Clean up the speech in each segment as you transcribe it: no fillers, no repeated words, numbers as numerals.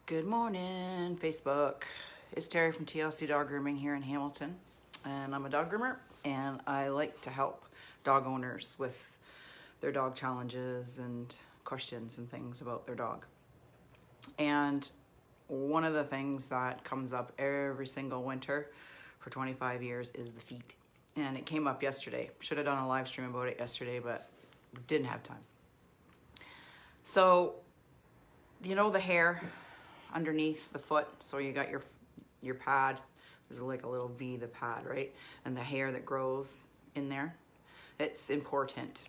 Good morning, Facebook. It's Terrie from TLC Dog Grooming here in Hamilton, and I'm a dog groomer, and I like to help dog owners with their dog challenges and questions and things about their dog. And one of the things that comes up every single winter for 25 years is the feet. And it came up yesterday. Should have done a live stream about it yesterday, but didn't have time. So, you know the hair underneath the foot, so you got your pad, there's like a little V, the pad, right? And the hair that grows in there, it's important.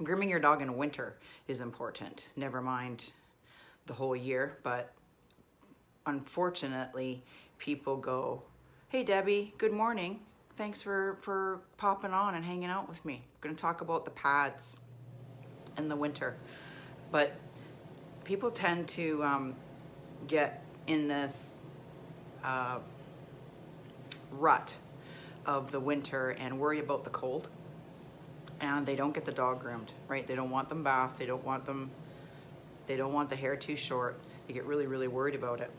Grooming your dog in winter is important, never mind the whole year. But unfortunately, people go, hey Debbie, good morning, thanks for popping on and hanging out with me. I'm gonna talk about the pads in the winter. But people tend to get in this rut of the winter and worry about the cold, and they don't get the dog groomed, right? They don't want them bathed, they don't want the hair too short. They get really worried about it,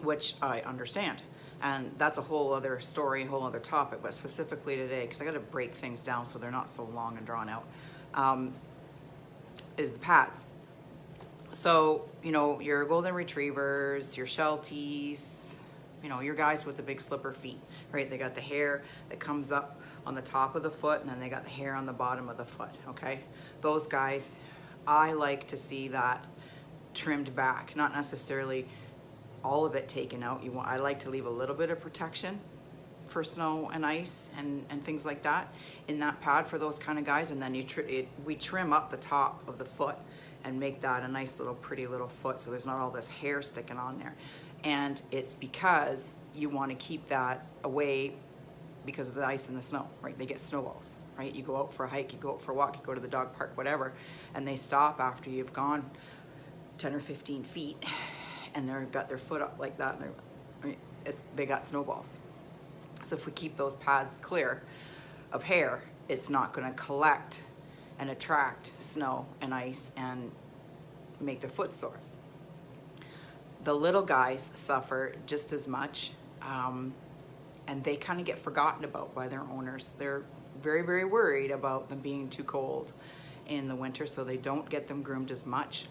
which I understand. And that's a whole other story, a whole other topic, but specifically today, because I got to break things down so they're not so long and drawn out, is the pads. So, you know, your golden retrievers, your Shelties, you know, your guys with the big slipper feet, right? They got the hair that comes up on the top of the foot, and then they got the hair on the bottom of the foot, okay? Those guys, I like to see that trimmed back, not necessarily all of it taken out. I like to leave a little bit of protection for snow and ice and things like that in that pad for those kind of guys, and then we trim up the top of the foot and make that a nice little pretty little foot, so there's not all this hair sticking on there. And it's because you want to keep that away because of the ice and the snow, right? They get snowballs, right? You go out for a hike, you go out for a walk, you go to the dog park, whatever, and they stop after you've gone 10 or 15 feet, and they've got their foot up like that, and they got snowballs. So if we keep those pads clear of hair, it's not going to collect and attract snow and ice and make their foot sore. The little guys suffer just as much, and they kind of get forgotten about by their owners. They're very worried about them being too cold in the winter, so they don't get them groomed as much.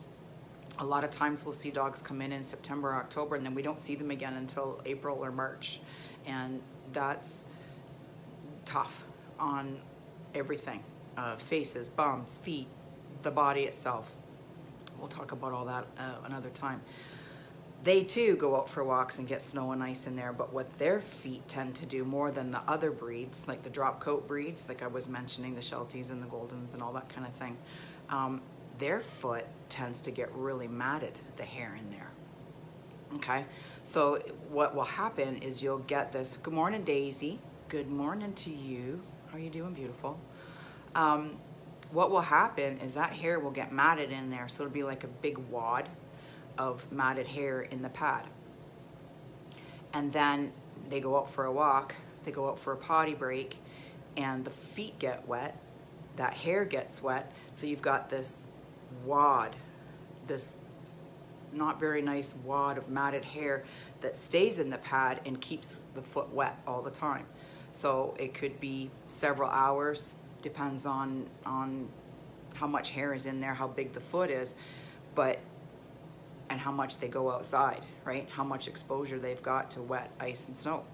A lot of times we'll see dogs come in September, October, and then we don't see them again until April or March. And that's tough on everything. Faces, bums, feet, the body itself. We'll talk about all that another time. They too go out for walks and get snow and ice in there, but what their feet tend to do more than the other breeds, like the drop coat breeds, like I was mentioning, the Shelties and the Goldens and all that kind of thing, their foot tends to get really matted, the hair in there. Okay, so what will happen is you'll get this, good morning Daisy, good morning to you, how are you doing, beautiful? What will happen is that hair will get matted in there, so it'll be like a big wad of matted hair in the pad. And then they go out for a walk, they go out for a potty break, and the feet get wet, that hair gets wet, so you've got this wad, this not very nice wad of matted hair that stays in the pad and keeps the foot wet all the time. So it could be several hours, depends on how much hair is in there, how big the foot is, and how much they go outside, right? How much exposure they've got to wet ice and snow.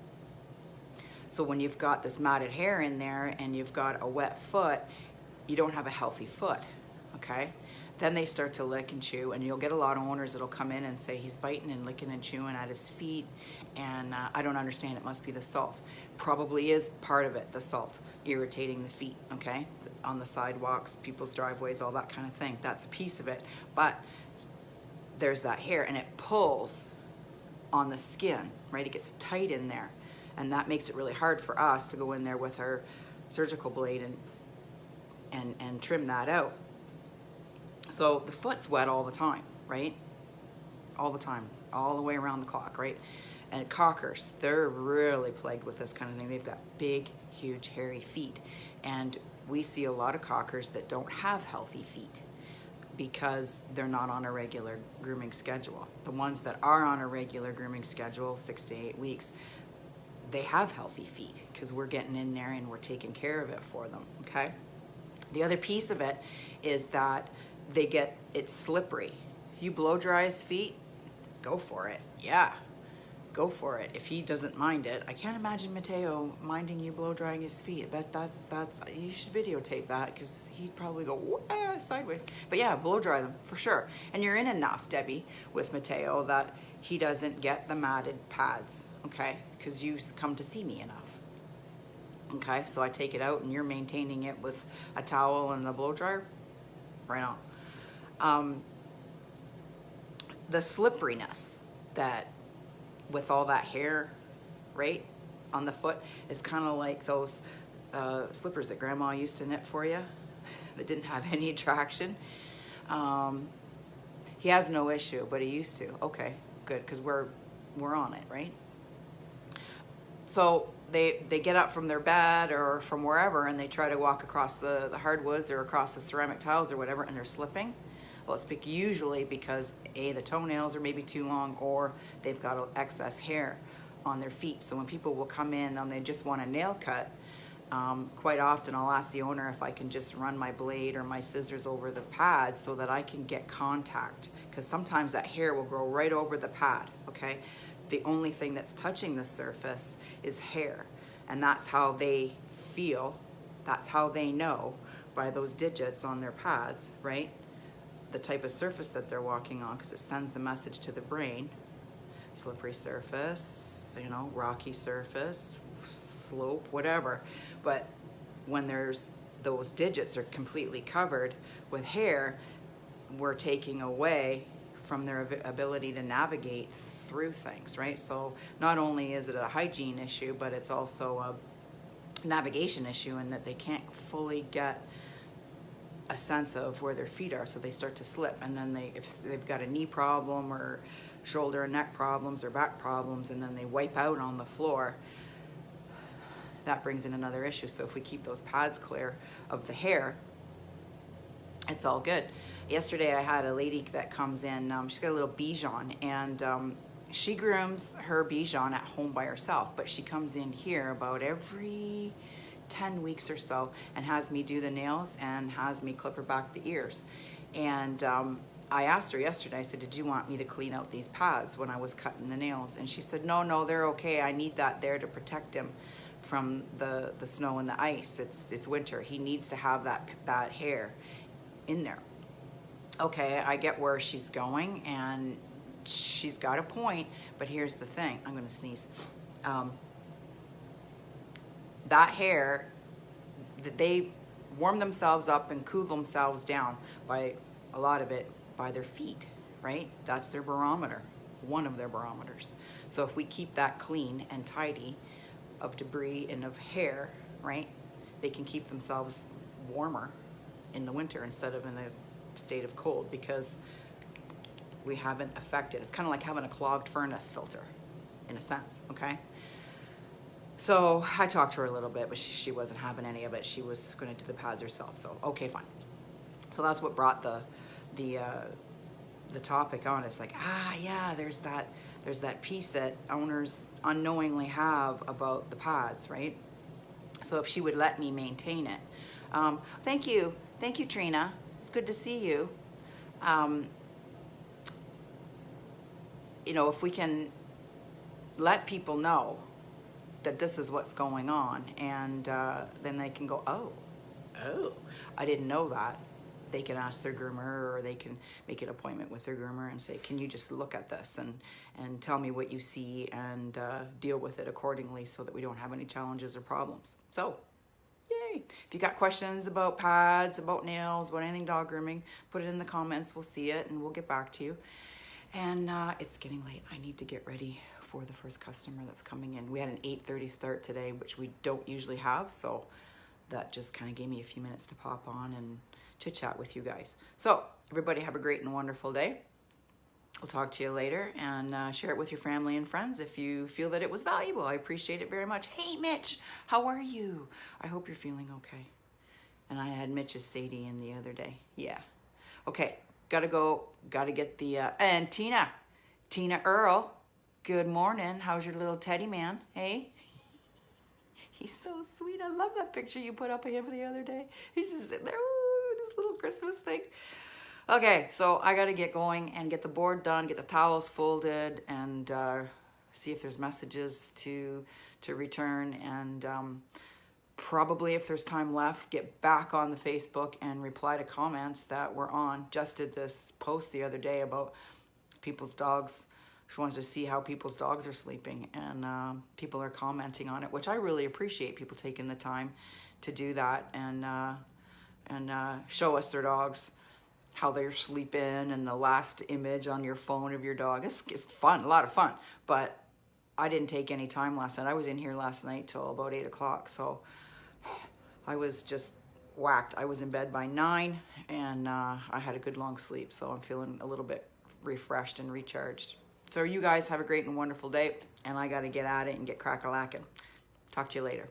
So when you've got this matted hair in there and you've got a wet foot, you don't have a healthy foot, okay? Then they start to lick and chew, and you'll get a lot of owners that'll come in and say he's biting and licking and chewing at his feet, and I don't understand, it must be the salt. Probably is part of it, the salt, irritating the feet, okay? On the sidewalks, people's driveways, all that kind of thing. That's a piece of it, but there's that hair, and it pulls on the skin, right? It gets tight in there, and that makes it really hard for us to go in there with our surgical blade and trim that out. So the foot's wet all the time, right? All the time, all the way around the clock, right? And cockers, they're really plagued with this kind of thing. They've got big, huge, hairy feet. And we see a lot of cockers that don't have healthy feet. because they're not on a regular grooming schedule. The ones that are on a regular grooming schedule, 6 to 8 weeks, they have healthy feet because we're getting in there and we're taking care of it for them, okay? The other piece of it is that it's slippery. You blow dry his feet, go for it. Yeah, go for it. If he doesn't mind it, I can't imagine Mateo minding you blow drying his feet. I bet that's you should videotape that because he'd probably go sideways. But yeah, blow dry them for sure. And you're in enough, Debbie, with Mateo that he doesn't get the matted pads, okay? Because you come to see me enough. Okay, so I take it out and you're maintaining it with a towel and the blow dryer. Right on. The slipperiness that with all that hair, right, on the foot is kind of like those slippers that Grandma used to knit for you that didn't have any traction. He has no issue, but he used to. Okay, good, because we're on it, right? So they get up from their bed or from wherever and they try to walk across the hardwoods or across the ceramic tiles or whatever, and they're slipping. Well, it's usually because A, the toenails are maybe too long, or they've got excess hair on their feet. So when people will come in and they just want a nail cut, quite often I'll ask the owner if I can just run my blade or my scissors over the pad so that I can get contact, because sometimes that hair will grow right over the pad, okay? The only thing that's touching the surface is hair, and that's how they feel, that's how they know by those digits on their pads, right? The type of surface that they're walking on, because it sends the message to the brain. Slippery surface, you know, rocky surface, slope, whatever. But when there's those digits are completely covered with hair, we're taking away from their ability to navigate through things, right? So not only is it a hygiene issue, but it's also a navigation issue in that they can't fully get a sense of where their feet are, so they start to slip. And then if they've got a knee problem or shoulder and neck problems or back problems, and then they wipe out on the floor, that brings in another issue. So if we keep those pads clear of the hair, it's all good. Yesterday I had a lady that comes in, she's got a little Bichon, and she grooms her Bichon at home by herself, but she comes in here about every 10 weeks or so and has me do the nails and has me clip her back the ears. And I asked her yesterday, I said, did you want me to clean out these pads when I was cutting the nails? And she said, no, they're okay. I need that there to protect him from the snow and the ice. It's winter. He needs to have that hair in there. Okay, I get where she's going, and she's got a point, but here's the thing. I'm going to sneeze. That hair, they warm themselves up and cool themselves down by a lot of it by their feet, right? That's their barometer, one of their barometers. So if we keep that clean and tidy of debris and of hair, right, they can keep themselves warmer in the winter instead of in a state of cold, because we haven't affected. It's kind of like having a clogged furnace filter in a sense, okay? So I talked to her a little bit, but she wasn't having any of it. She was going to do the pads herself. So okay, fine. So that's what brought the topic on. It's like, yeah, there's that piece that owners unknowingly have about the pads, right? So if she would let me maintain it. Thank you, Trina. It's good to see you. You know, if we can let people know that this is what's going on, and then they can go, oh, I didn't know that. They can ask their groomer, or they can make an appointment with their groomer and say, can you just look at this and tell me what you see, and deal with it accordingly so that we don't have any challenges or problems. So, yay. If you got questions about pads, about nails, about anything dog grooming, put it in the comments. We'll see it and we'll get back to you. And it's getting late. I need to get ready for the first customer that's coming in. We had an 8:30 start today, which we don't usually have, so that just kind of gave me a few minutes to pop on and chit chat with you guys. So everybody have a great and wonderful day. I'll talk to you later, and share it with your family and friends if you feel that it was valuable. I appreciate it very much. Hey Mitch, how are you? I hope you're feeling okay. And I had Mitch's Sadie in the other day. Yeah. Okay, gotta go. Gotta get the, and Tina Earl, good morning. How's your little teddy man? Hey? He's so sweet. I love that picture you put up of him the other day. He's just sitting there, ooh, this little Christmas thing. Okay, so I got to get going and get the board done, get the towels folded, and see if there's messages to return, and probably, if there's time left, get back on the Facebook and reply to comments that were on. Just did this post the other day about people's dogs. She wanted to see how people's dogs are sleeping, and people are commenting on it, which I really appreciate, people taking the time to do that and show us their dogs, how they're sleeping, and the last image on your phone of your dog. It's fun, a lot of fun, but I didn't take any time last night. I was in here last night till about 8 o'clock, so I was just whacked. I was in bed by 9, and I had a good long sleep, so I'm feeling a little bit refreshed and recharged. So you guys have a great and wonderful day, and I got to get at it and get crack-a-lacking. Talk to you later.